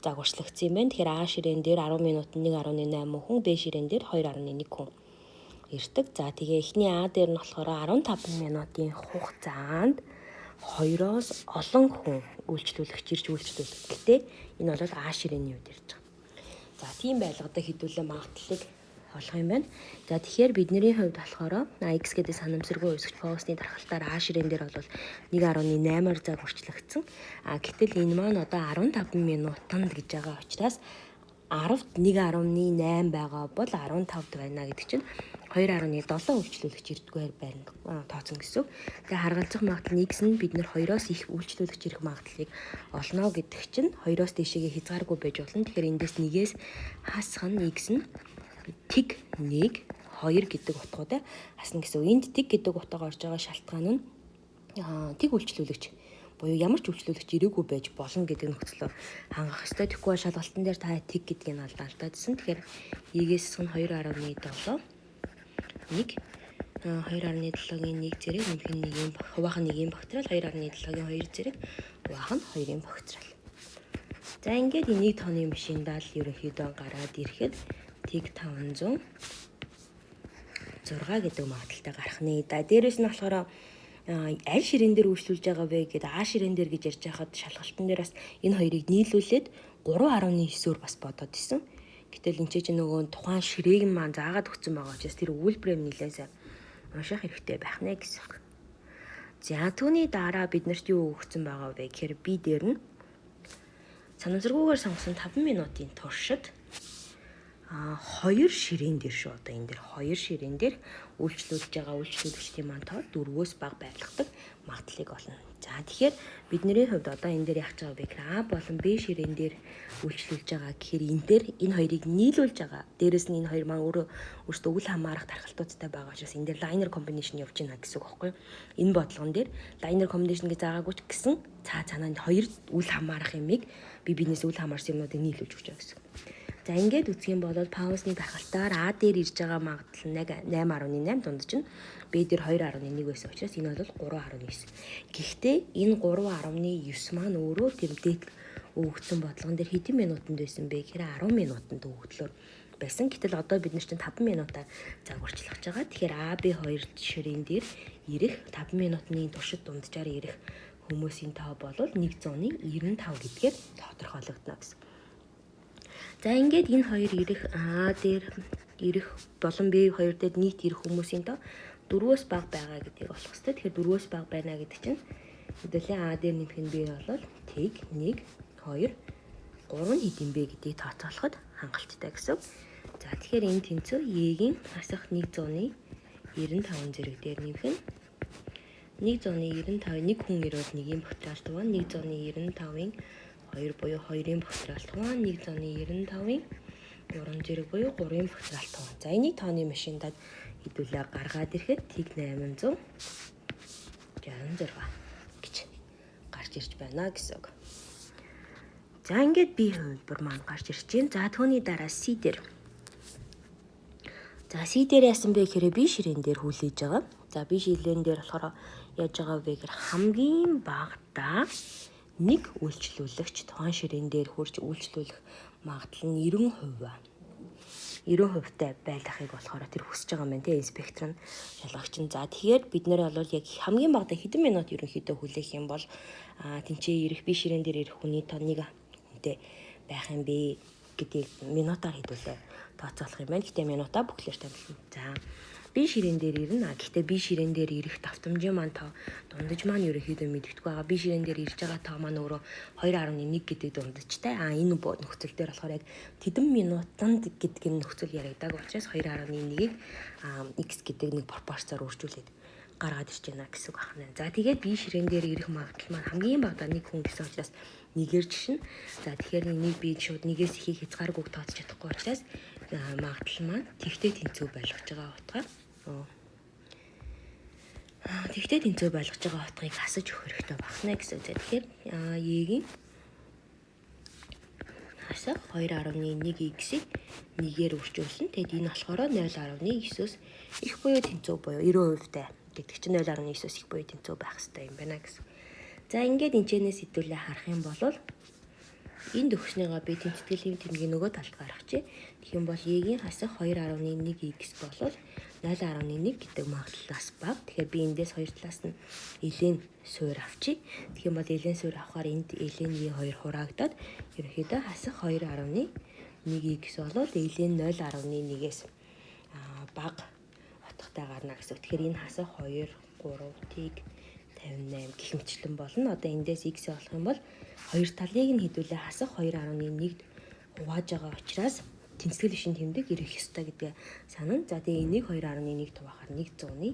загварчлагдсан юм байна. Тэгэхээр А ширээн дээр 10 минутанд 1.8 хүн, Б ширээн дээр 2.1 хүн ирдэг. За тэгээ эхний А дээр нь болохоор 15 минутын хугацаанд 2-оос олон хүн үйлчлүүлэгч ирж үйлчлүүлдэг. Гэтэ энэ бол А ширээний үед ирж байгаа. За тийм байлгадаг хэдүүлээ магадлалыг олох юм байна. За тэгэхээр бидний хувьд болохоор X гэдэг санамсаргүй өсгч фокусны дархалтаар А ширээн дээр бол 1.8-аар загварчлагдсан. Гэтэл энэ маань одоо 15 минутанд гэж байгаа учраас 10-д 1.8 байгаа бол 15-д байна гэдэг чинь 2.7 үйлчлүүлэгч ирдгээр байна тооцсон гэсэн. Тэгээ харгалзах магадлал нь X нь бид нэр 2-оос их үйлчлүүлэгч ирэх магадлалыг олно гэдэг чинь 2-оос дээшээгээ хязгааргүй байж болно. Тэгэхээр эндээс нэгээс хасах нь X нь тэг 1 2 гэдэг утгуудаа хасна гэсэн. Энд тэг гэдэг утга орж байгаа шалтгаан нь тэг үйлчлүүлэгч буюу ямар ч үйлчлүүлэгч ирээгүй байж болно гэдэг нөхцөлөөр хангах ёстой. Тэгэхгүй шалгалтын дээр та тэг гэдгийг нь алдагдсан. Тэгэхээр Егээс нь 2.7 1 2.7-гийн 1 зэрэг нэмэх нь 1-ийн хуваах нь 1-ийн багтрал 2.7-гийн 2 зэрэг хуваах нь 2-ийн багтрал. За ингээд энийг тооны машиндаа л ерөнхийдөө гараад ирэхэд тэг 500 6 гэдэг магадлалтай гарах нэ. Дээрээс нь болохоор аль ширээн дээр үйлчлүүлж байгаа вэ гэдэг А ширээн дээр гэж ярьж байхад шалгалтын дээр бас энэ хоёрыг нийлүүлээд 3.9-өөр бас бодоод исэн. Гэтэл энэ чинь нөгөө тухайн ширээг маань заагаад өгсөн байгаа учраас тэр үйлбэрээ нэлээсээ унших хэрэгтэй байх нэ гэсэн. За түүний дараа биднэрт юу өгсөн байгаа вэ гэхээр би дээр нь санамсаргүйгээр сонгосон 5 минутын туршид 2 ширээн дээр шүү. Одоо энэ дээр 2 ширээн дээр үйлчлүүлж байгаа үйлчлүүлэгчдийн маань тоо 4-өөс бага байлгадаг магадлалыг олно. За тэгэхээр бидний хувьд одоо энэ дээр яах гэж байгаа вэ гэхээр А болон Б ширээн дээр үйлчлүүлж байгаа гэхээр энэ дээр энэ хоёрыг нийлүүлж байгаа. Дээрэс нь энэ хоёр маань өөрсдөө үл хамаарах тархалтуудтай байгаа учраас энэ дээр liner combination явж байна гэсэн үг байхгүй юу? Энэ бодлогон дээр liner combination гэж заагаагүй ч гэсэн цаанаа хоёр үл хамаарах юмыг биенээс үл хамаарсан юмнуудыг нийлүүлж өгч байгаа гэсэн. За ингээд үзэх юм бол Паусны тархалтаар А дээр ирж байгаа магадлал нь 8.8 дундаж нь Б дээр 2.1 байсан учраас энэ бол 3.9. Гэхдээ энэ 3.9 маань өөрөө тэр дээд өгөгдсөн бодлогон дээр хэдэн минутанд байсан бэ гэхээр 10 минутанд өгөгдлөөр байсан. Гэтэл одоо бид нар чинь 5 минутаа загварчлах гэж байгаа. Тэгэхээр А, Б 2 ширээн дээр ирэх 5 минутны туршид дунджаар ирэх хүмүүсийн тоо бол 195 гэдгээр тодорхойлогдно гэсэн. За ингээд энэ хоёр ирэх А дээр ирэх болон Б 2 дээр нийт ирэх хүмүүсийн тоо 4-өөс бага байгаа гэдгийг олох хэрэгтэй. Тэгэхээр 4-өөс бага байна гэдэг чинь хэдүүлээ А дээр нэмэх нь Б бол тэг 1 2 3 хэдин бэ гэдгийг тооцоолоход хангалттай гэсэн. За тэгэхээр энэ тэнцүү Е-ийн хасах 195 зэрэг дээр нэмэх нь 195 нэг хүн ирвэл нэгийн багтраалт байна. 195-ын 2 буюу 2-ын багтраалт байна. 195-ын 3 зэрэг буюу 3-ын багтраалт байна. За энийг тооны машиндад хэдүүлээ гаргаад ирэхэд тэг 866 гэж гарч ирж байна гэсэн үг. За ингээд B хувилбар маань гарч ирж байна. За түүний дараа C дээр. За C дээр яасан бэ гэхээр B ширээн дээр хүлээж байгаа. За B ширээн дээр болохоор яаж байгаа вэ гэхээр хамгийн багадаа нэг үйлчлүүлэгч тухайн ширээн дээр хурж үйлчлүүлэх магадлал нь 90% ба. 90%тай байлгахыг болохоор тэр хүсэж байгаа юм байна те инспектор нь ялгагч нь. За тэгэхээр бид нэр бол яг хамгийн багадаа хэдэн минут ерөнхийдөө хүлээх юм бол тэнцээ ирэх B ширээн дээр ирэх хүний тоо нэг хүнтэй байх юм бэ гэдгийг минутаар хэдүүлээ тооцоолох юм байна. Гэтэ минутаа бүхлээр тавьсан. За B ширээн дээр ирнэ. Гэхдээ B ширээн дээр ирэх давтамжийн маань тоо дундаж маань ерөнхийдөө мэддэхгүй байгаа. B ширээн дээр ирж байгаа тоо маань өөрөө 2.1 гэдэг дундажтай. Энэ нөхцөл дээр болохоор яг тэдэн минутанд гэдэг нь нөхцөл яригдаг учраас 2.1-ийг x гэдэг нэг пропорцоор үржүүлээд гаргаад ирж байна гэсэн үг байна. За тэгээд B ширээн дээр ирэх магадлал маань хамгийн багадаа нэг хүн гэсэн учраас нэгээр жишнэ. За тэгэхээр энийг би шууд нэгээс ихийг хязгааргүй тооцож чадахгүй учраас магадлал маань тэгтээ тэнцүү байлгаж байгаа утгаар тэгтээ тэнцүү байлгаж байгаа утгыг асаж өгөх хэрэгтэй байна гэсэн. Тэгэхээр Е-ийн хасах 2.1x-ийг нэгээр үржүүлсэн. Тэгэд энэ болохоор 0.9-өөс их буюу тэнцүү буюу 90%-тай гэдэг чинь 0.9-өөс их буюу тэнцүү байх хэрэгтэй юм байна гэсэн. За ингээд энэчнээс хэдүүлээ харах юм бол энэ төгснөөгөө би тэнцэтгэлийн тэмдгийн нөгөө талд гаргачих. Тэгэх юм бол Е-ийн хасах 2.1x болвол 0.1 гэдэг магадлалаас бага. Тэгэхээр би эндээс хоёр талаас нь элийн суур авчий. Тэгэх юм бол элийн суур авахаар энд элийн E2 хураагдаад ерөнхийдөө хасах 2.1x болвол элийн 0.1-ээс бага утгатай гарна гэсэн. Тэгэхээр энэ хасах 2 3-ийг 58 гэх мэтлэн болно. Одоо эндээс x олох юм бол хоёр талыг нь хэдүүлээ хасах 2.1-д хувааж байгаа учраас тэнцэтгэл ишин тэмдэг ирэх ёстой гэдгээ санана. За тэгээ энийг 2.1-ийг туваахаар 100-ны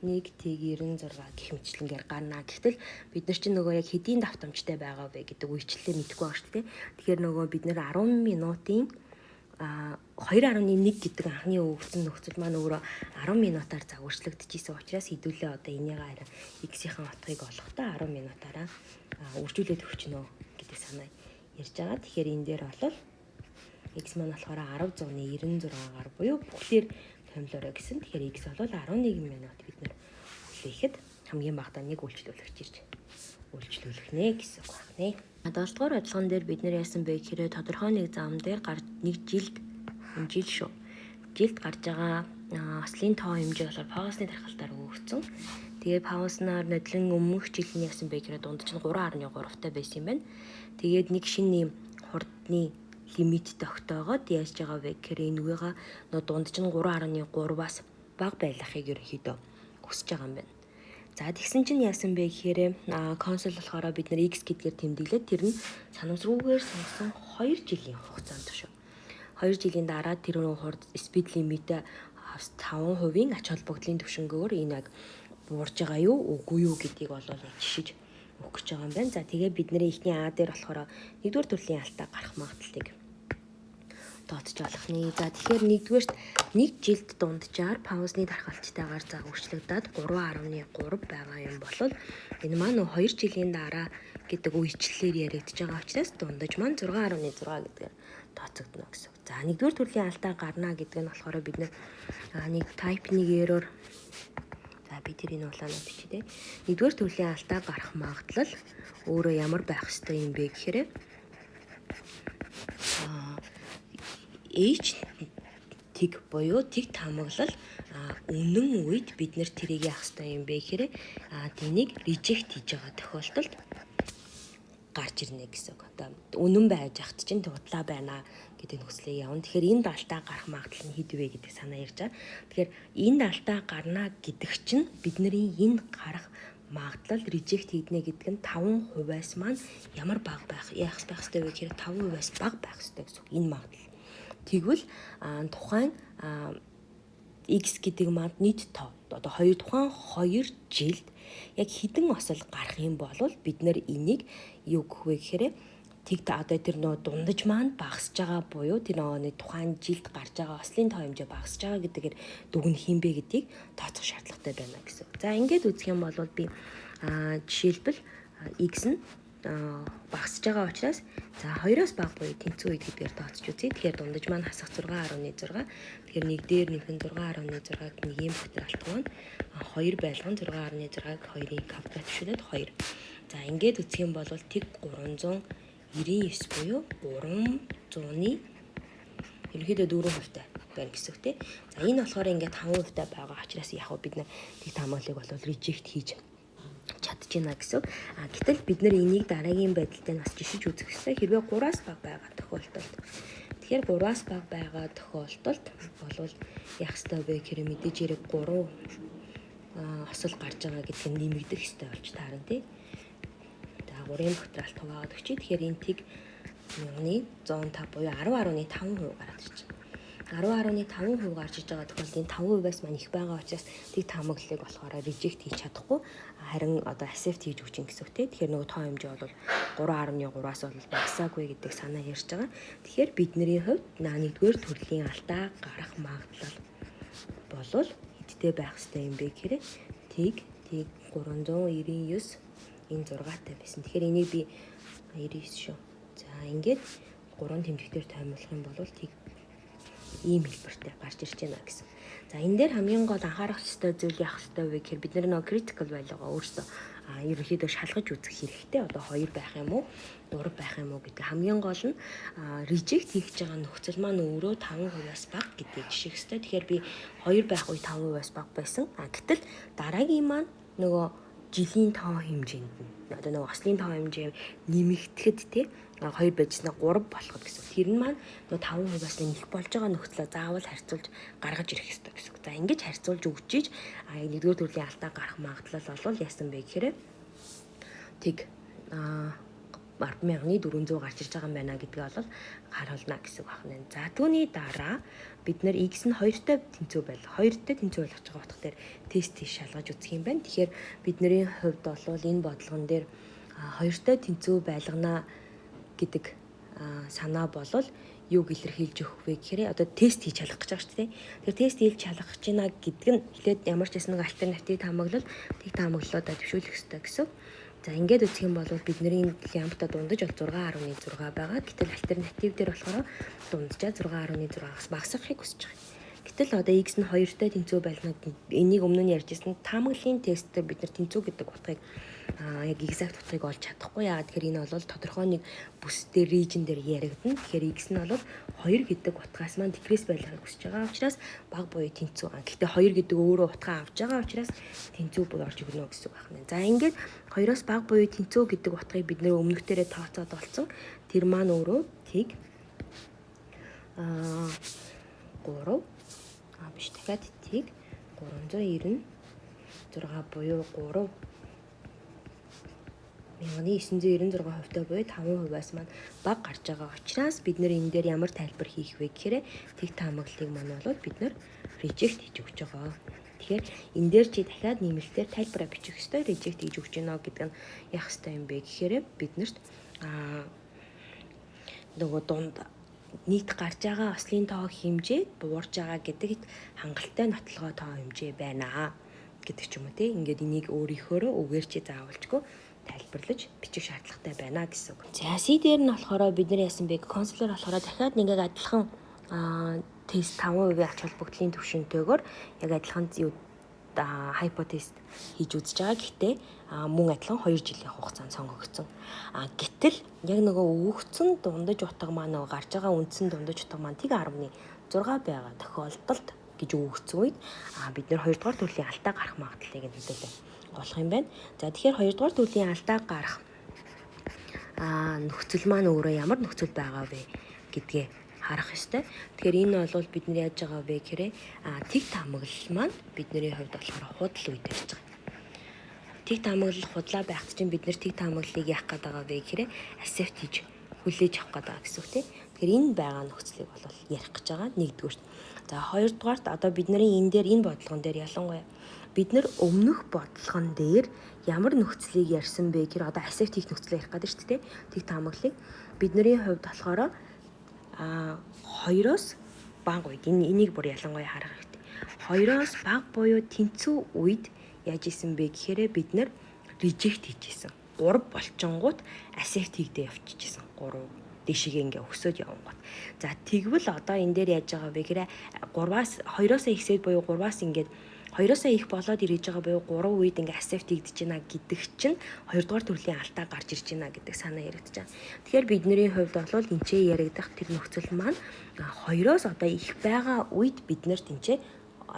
1.96 гэх мэтлэнгээр гарна. Гэтэл бид нар чинь нөгөө яг хэдийн давтамжтай байгаа вэ гэдэг үечлэлээ мэдэхгүй байгаа шүү дээ. Тэгэхээр нөгөө бид нар 10 минутын 2.1 гэдэг анхны өгсөн нөхцөл маань өөрөө 10 минутаар загварчлагдчихсэн учраас хэдүүлээ одоо энийгээ харин x-ийн утгыг олохдоо 10 минутаараа үржүүлээд өгчнө гэдэг санаа ярьж байгаа. Тэгэхээр энэ дээр бол x маань болохоор 10.96-аар буюу бүхлээр томилоорой гэсэн. Тэгэхээр x бол 11 минут бид нар хүлээхэд хамгийн багадаа нэг үйлчлүүлэгч ирж үйлчлүүлэх нэ гэсэн үг байна. 7-р бодлогон дээр бид нэр яасан бэ гэхээр тодорхой нэг зам дээр нэг жилд гарч байгаа ослын тоо хэмжээ болохоор Паусны тархалтаар өгөгдсөн. Тэгээд Пауснаар нодлон өмнөх жилийн яасан бэ гэхээр дунд чинь 3.3-тай байсан юм байна. Тэгээд нэг шинэ хурдны лимит тогтоогоод яаж байгаа вэ гэхээр энэ үега дунд чинь 3.3-аас бага байлгахыг ерөнхийдөө хүсэж байгаа юм байна. За тэгсэн чинь яасан бэ гэхээр консол болохоор бид нэр x гэдгээр тэмдэглээд тэр нь санамсруугаар сонгосон 2 жилийн хугацаанд шүү. 2 жилийн дараа тэр хурд speed limit 5% ач холбогдлын түвшингөөр энэ яг буурж байгаа юу үгүй юу гэдгийг бол яг жишиж өгөх гэж байгаа юм байна. За тэгээ бидний ихний А дээр болохоор нэгдүгээр төрлийн алдаа гарах магадлалыг тооцож олох нэ. За тэгэхээр нэгдүгээрт 1 жилд дунджаар паузны дархалтайгаар загварчлагдаад 3.3 байгаа юм бол энэ маань 2 жилийн дараа гэдэг үечлэлээр яригдж байгаа учраас дундаж маань 6.6 гэдгээр тооцогдно гэсэн. За нэгдүгээр төрлийн алдаа гарна гэдэг нь болохоор бид нэг type 1 error би тэрийг улаанаар бичээ. Нэгдүгээр төрлийн алдаа гарах магадлал өөрөө ямар байх ёстой юм бэ гэхээр H тэг буюу тэг таамаглал үнэн үед бид нэр тэрийг яах ёстой юм бэ гэхээр тэнийг reject хийж байгаа тохиолдолд гарч ирнэ гэсэн үг. Одоо үнэн байж ахт чинь тудлаа байна гэдэг нөхцөлийг явна. Тэгэхээр энэ алдаа гарах магадлал нь хэд вэ гэдэг санаа ярьж байгаа. Тэгэхээр энэ алдаа гарна гэдэг чинь бидний энэ гарах магадлал reject хийднэ гэдэг нь 5%-аас маань ямар бага байх ёстой вэ гэхээр 5%-аас бага байх ёстой гэсэн үг. Энэ магадлал. Тэгвэл тухайн x гэдэг маань нийт тоо. Одоо тухайн 2 жилд яг хэдэн осол гарах юм бол бид нэр энийг юу гэх вэ гэхээр одоо тэр дундаж маань багасж байгаа буюу тэр тухайн жилд гарч байгаа ослын тоо хэмжээ багасж байгаа гэдгээр дүгнэх юм бэ гэдгийг тооцох шаардлагатай байна гэсэн. За ингээд үзэх юм бол би жишээлбэл x нь багасж байгаа учраас за 2-оос бага буюу тэнцүү үед гэдгээр тооцож үзье. Тэгэхээр дундаж маань хасах 6.6. Тэгэхээр 1 дээр нэмэх нь 6.6-г нэгийн бүхтэр алтгуун 2 байлган 6.6-г 2-ын квадрат шүлээд 2. За ингээд үзэх юм бол тэг 399 буюу 300-ны ерөнхийдөө 4% байна гэсэн үг тийм. За энэ болохоор ингээд 5% байгаа учраас яг бид нэг тэг таамаглалыг бол reject хийж чадчихна гэсэн. Гэтэл бид нэр энийг дараагийн байдалтай бас жишиж үзэх хэрэгтэй. Хэрвээ 3-аас бага байгаа тохиолдолд. Тэгэхээр 3-аас бага байгаа тохиолдолд болвол яах ёстой вэ гэхээр мэдээж хэрэг 3 осол гарч байгаа гэдэг нь нэмэгдэх ёстой болж таарна тийм. За 3-ын бүхтралт хуваагаад өгчий. Тэгэхээр энэ тэг 1,105 буюу 10.5% гараад ирж байна. 10.5% гарч иж байгаа тохиолдолд 5%-аас маань их байгаа учраас тэг таамаглалыг болохоор reject хийж чадахгүй харин одоо accept хийж өгч ин гэсэн үг тийм. Тэгэхээр нөгөө тоо хэмжээ бол 3.3-аас бол багасаагүй гэдэг санаа ярьж байгаа. Тэгэхээр бидний хувьд нэгдүгээр төрлийн алдаа гарах магадлал болвол хэдтэй байх ёстой юм бэ гэхээр тэг 399 энэ 6-тай байсан. Тэгэхээр энийг би 99 шүү. За ингээд 3 тэмдэгтээр таймуулах юм бол тэг ийм хэлбэртэй гарч ирж байна гэсэн. За энэ дээр хамгийн гол анхаарах ёстой зүйл яах ёстой вэ гэхээр бид нөгөө critical value-га өөрсдөө ерөнхийдөө шалгаж үзэх хэрэгтэй. Одоо 2 байх юм уу, 3 байх юм уу гэдэг хамгийн гол нь reject хийж байгаа нөхцөл маань өөрөө 5%-аас бага гэдгийг жишээх хэрэгтэй. Тэгэхээр би 2 байх үе 5%-аас бага байсан. Гэтэл дараагийн маань нөгөө жилийн тоо хэмжээнд нь одоо нөгөө ослын тоо хэмжээ нэмэгдэхэд тий 2 байжснаа 3 болоход гэсэн. Тэр нь маань нөгөө 5%-аас нэмэх болж байгаа нөхцөлөө заавал харьцуулж гаргаж ирэх хэрэгтэй гэсэн. За ингэж харьцуулж өгчиж нэгдүгээр төрлийн алдаа гарах магадлал бол яасан бэ гэхээр тэг 10,400 гарч ирж байгаа юм байна гэдгийг бол харуулна гэсэн байна. За түүний дараа бид нэр x нь 2-тай тэнцүү байл. 2-тай тэнцүү болгож байгаа утга дээр тест хийж шалгаж үзэх юм байна. Тэгэхээр бидний хувьд бол энэ бодлогон дээр 2-тай тэнцүү байлгана гэдэг санаа болол юуг илэрхийлж өгөх вэ гэхээр одоо тест хийж шалгах гэж байгаа шүү дээ. Тэр тест хийж шалгах гэж байна гэдэг нь эхлээд ямар ч гэсэн нэг альтернатив таамаглал тэг таамаглалуудаа төвшүүлэх хэрэгтэй гэсэн. За ингээд үзэх юм бол бидний лямбда дундаж бол 6.6 байгаа. Гэтэл альтернатив дээр болохоор дунджаа 6.6-аас багасгахыг хүсэж байгаа. Гэтэл одоо x нь 2-тай тэнцүү байлна. Энийг өмнө нь ярьжсэн таамаглалын тестээр бид нар тэнцүү гэдэг утгыг яг exact утгыг олж чадахгүй. Яагаад тэгэхээр энэ бол тодорхой нэг бүсдэр region дээр яригдана. Тэгэхээр x нь бол 2 гэдэг утгаас маань decrease байлгахыг хүсэж байгаа учраас бага буюу тэнцүү. Гэхдээ 2 гэдэг өөрөө утгаа авч байгаа учраас тэнцүү буюу орж өгнө гэсэн үг байна. За ингээд 2-оос бага буюу тэнцүү гэдэг утгыг бид нэр өмнөхдөрөө тооцоод олцсон. Тэр маань өөрөө тэг 3 биш дахиад тэг 390 6 буюу 3,996 хувьтай буюу 5%-аас маань бага гарч байгаа учраас бид нэр энэ дээр ямар тайлбар хийх вэ гэхээр тэг таамаглалыг маань бол бид нэр reject хийж өгч байгаа. Тэгэхээр энэ дээр чи дахиад нэмэлтээр тайлбараа бичих ёстой. Reject хийж өгч гинэ гэдэг нь яах ёстой юм бэ гэхээр биднэрт нөгөө дунд нийт гарч байгаа ослын тоо хэмжээ буурж байгаа гэдэгт хангалттай нотлогоо тоо хэмжээ байна гэдэг ч юм уу тий. Ингээд энийг өөрийнхөө үгээр чи заавалчгүй тайлбарлаж бичих шаардлагатай байна гэсэн үг. За C дээр нь болохоор бид нар яасан бэ? Консолоор болохоор дахиад нэг адилхан тест 5% ач холбогдлын түвшинтэйгээр яг адилхан hypothesis хийж үзэж байгаа. Гэхдээ мөн адилхан 2 жилийн хугацаанд сонгогдсон. Гэтэл яг нөгөө өгөгдсөн дундаж утга маань нөгөө гарч байгаа үндсэн дундаж утга маань тэг 10.6 байгаа тохиолдолд гэж өгөгдсөн үед бид нэр 2 дугаар төрлийн алдаа гарах магадлалыг хэдүүлээ олох юм байна. За тэгэхээр 2 дугаар төрлийн алдаа гарах нөхцөл маань өөрөө ямар нөхцөл байгаа вэ гэдгээ харах ёстой. Тэгэхээр энэ бол бид нар яаж байгаа вэ гэхээр тэг таамаглал маань бидний хувьд болохоор худал үед байж байгаа. Тэг таамаглал худлаа байхад чинь бид нар тэг таамаглалыг яах гээд байгаа вэ гэхээр accept хийж хүлээж авах гээд байгаа гэсэн үг тийм. Тэгэхээр энэ байгаа нөхцөлийг бол ярих гэж байгаа нэгдүгээр. За хоёрдугаарт одоо бидний энэ дээр энэ бодлогон дээр ялангуяа бид нар өмнөх бодлогон дээр ямар нөхцөлийг ярьсан бэ гэхээр одоо accept хийх нөхцөлийг ярих гэдэг шүү дээ. Тэг таамаглалыг бидний хувьд болохоор 2-оос бага үед энийг бүр ялангуяа харах хэрэгтэй. 2-оос бага буюу тэнцүү үед яаж исэн бэ гэхээр бид нар reject хийж исэн. 3 болчингууд accept хийгдээ явчихжээ. 3 дэшигээ ингээ өсөж явангууд. За тэгвэл одоо энэ дээр яаж байгаа вэ гэхээр 3-аас 2-оос ихсээд буюу 3-аас ингээд 2-оос их болоод ирж байгаа буюу 3 үед ингээ accept хийгдэж байна гэдэг чинь 2 дугаар төрлийн алдаа гарч ирж байна гэдэг санаа яригдаж байна. Тэгэхээр бидний хувьд бол энэчээ яригдах тэр нөхцөл маань 2-оос одоо их байгаа үед бид нэр тэнцээ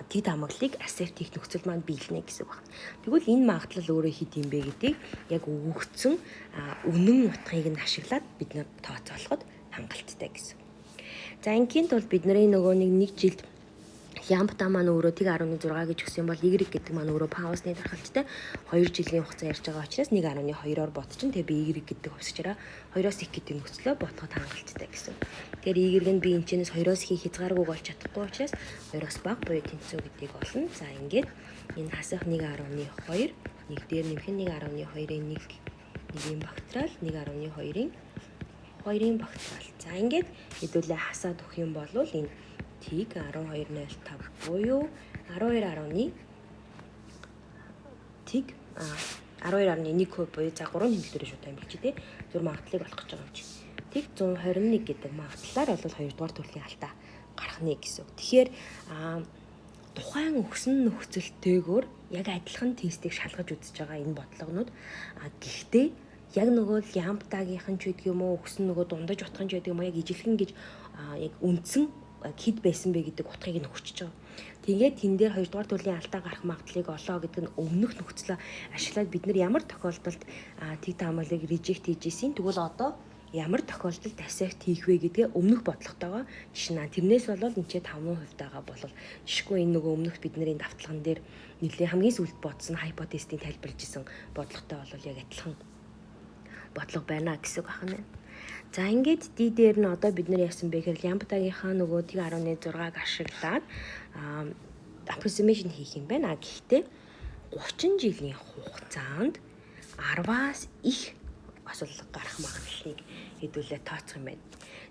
тэг таамаглалыг accept хийх нөхцөл маань биелнэ гэсэн үг байна. Тэгвэл энэ магадлал өөрөө хэд юм бэ гэдгийг яг өгөгдсөн үнэн утгыг нь ашиглаад бид нэр тооцоолоход хангалттай гэсэн. За ингийн тулд бидний нөгөө нэг жилд лямбда маань өөрөө тэг 16 гэж өгсөн бол Y гэдэг маань өөрөө паусны дархалтай 2 жилийн хугацаа ярьж байгаа учраас 1.2-оор бодчихно. Тэгээ би Y гэдэг хувьсчаараа 2-оос их гэдэг нөхцөлөө бодоход хангалттай гэсэн. Тэгэхээр Y нь би энэчнээс 2-оос их хязгааргүй болж чадахгүй учраас 2-оос бага буюу тэнцүү гэдгийг олно. За ингээд энэ хасах 1.2 нэг дээр нэмэх 1.2-ын 1-ийн багтрал 1.2-ын 2-ын багтрал. За ингээд хэдүүлээ хасаад өгөх юм бол энэ тийг 12.05 буюу 12.1 тийг 12.1% буюу за 3 хэмжлэрээ шууд амжилт тий. Зүр магадлалыг олох гэж байгаа юм чи. Тийг 121 гэдэг магадлалаар бол 2 дугаар төрлийн алдаа гарах нэ гэсэн. Тэгэхээр тухайн өгсөн нөхцөлтэйгээр яг адилхан тестийг шалгаж үзэж байгаа энэ бодлогонууд гэхдээ яг нөгөө лямбдагийнхан ч гэдэг юм уу өгсөн нөгөө дундаж утгын ч гэдэг юм уу яг ижилхэн гэж яг үндсэн хэд байсан бэ гэдэг утгыг нь өгчөж байгаа. Тэгээд тэн дээр 2 дугаар төрлийн алдаа гарах магадлалыг олоо гэдэг нь өмнөх нөхцөлөө ашиглаад бид нар ямар тохиолдолд тэг таамаглалыг reject хийж ийсэн. Тэгвэл одоо ямар тохиолдолд accept хийх вэ гэдгээ өмнөх бодлоготойгоо жишнаа. Тэрнээс болол энэ 5% байгаа бол жишгүй энэ нөгөө өмнөх бидний давталган дээр нэлээ хамгийн сүүлд бодсон hypothesis-ийн тайлбарлаж исэн бодлоготой бол яг адилхан бодлого байна гэсэн үг байна. За ингээд D дээр нь одоо бид нар яасан бэ гэхээр лямбдагийнхаа нөгөө тэг 16-г ашиглаад approximation хийх юм байна. Гэхдээ 30 жилийн хугацаанд 10-аас их осол гарах магадлалыг хэдүүлээ тооцох юм байна.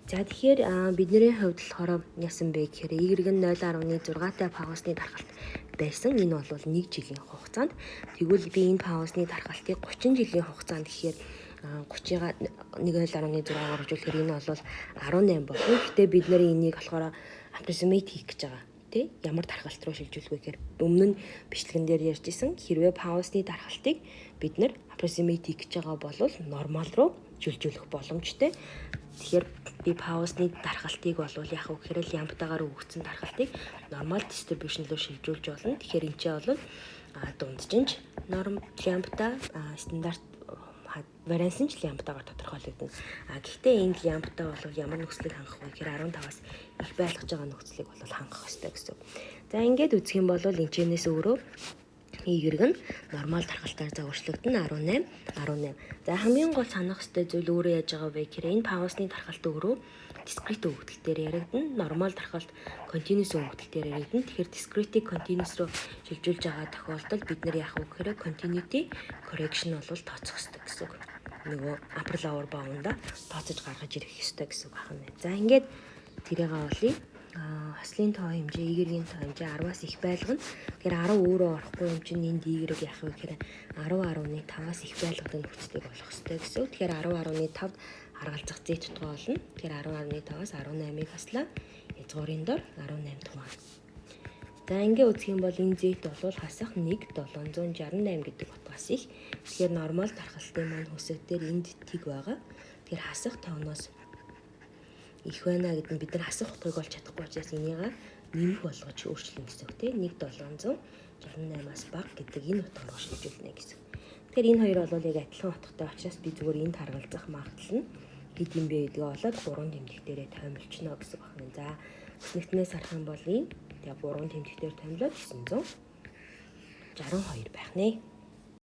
За тэгэхээр бидний хувьд болохоор яасан бэ гэхээр Y нь 0.6-тай паусны дархалт байсан. Энэ бол 1 жилийн хугацаанд. Тэгвэл би энэ паусны дархалтыг 30 жилийн хугацаанд гэхээр 30-га 1.6-аар хөржүүлэхээр энэ бол 18 болно. Гэхдээ бид нэр энийг болохоор approximate хийх гэж байгаа. Тэ? Ямар дархалт руу шилжүүлэх вэ гэхээр өмнө нь бичлэгэн дээр ярьж исэн хэрвээ паусны дархалтыг бид нэр approximate хийх гэж байгаа бол нормал руу шилжүүлэх боломжтой. Тэгэхээр би паусны дархалтыг бол яах вэ гэхээр лямбдагаар өгөгдсөн дархалтыг нормал distribution руу шилжүүлж болно. Тэгэхээр энэ ч бол дундчинж норм лямбда стандарт варианс нь лямбдагаар тодорхойлогдно. Гэхдээ энэ лямбда бол ямар нөхцөлийг хангах вэ гэхээр 15-аас их байлгаж байгаа нөхцөлийг бол хангах ёстой гэсэн. За ингээд үзэх юм бол энэчнээс өөрөө Игэрэг нь нормал тархалтаар өөрчлөгдөн 18 18. За хамгийн гол санах ёстой зүйл өөрөө яаж байгаа вэ гэхээр энэ паусны тархалт өөрөө дискрет өгөгдөлтөөр яригдана. Нормал тархалт континуус өгөгдөлтөөр яригдана. Тэгэхээр дискретийг континуус руу шилжүүлж байгаа тохиолдолд бид нар яах вэ гэхээр continuity correction бол тооцох ёстой гэсэн үг. Нөгөө upper lower bound-а тооцож гаргаж ирэх ёстой гэсэн үг байна. За ингээд тэрийгээ олъё. Хослын тоо хэмжээ, игэргийн тоо хэмжээ 10-аас их байлгана. Тэгэхээр 10 өөрөө орохгүй юм чинь энд игэрэг яах вэ гэхээр 10.5-аас их байлгадаг нөхцөлийг олох хэрэгтэй гэсэн. Тэгэхээр 10.5-д харгалзах зэт тутгаа болно. Тэгэхээр 10.5-аас 18-ыг хаслаа. Язгуурын дор 18 тухай. За ингээ үзэх юм бол энэ зэт бол хасах 1.768 гэдэг утгаас их. Тэгэхээр нормал тархалтын маань хөсөг дээр энд тэг байгаа. Тэгэхээр хасах тоогноос их байна гэдэг нь бид нар хасах утгыг олж чадахгүй учраас энийг нэмэх болгож өөрчлөн гэсэн үг тийм 1.768-аас бага гэдэг энэ утгаар шилжүүлнэ гэсэн. Тэгэхээр энэ хоёр бол яг адилхан утгатай учраас би зүгээр энд харгалзах магадлал нь хэд юм бэ гэдгээ олоод 3 тэмдэгт дээрээ томилчихно гэсэн байна. За бүснэгтнээс харах юм бол энэ тэгээ 3 тэмдэгтээр томилоод 962 байх нэ.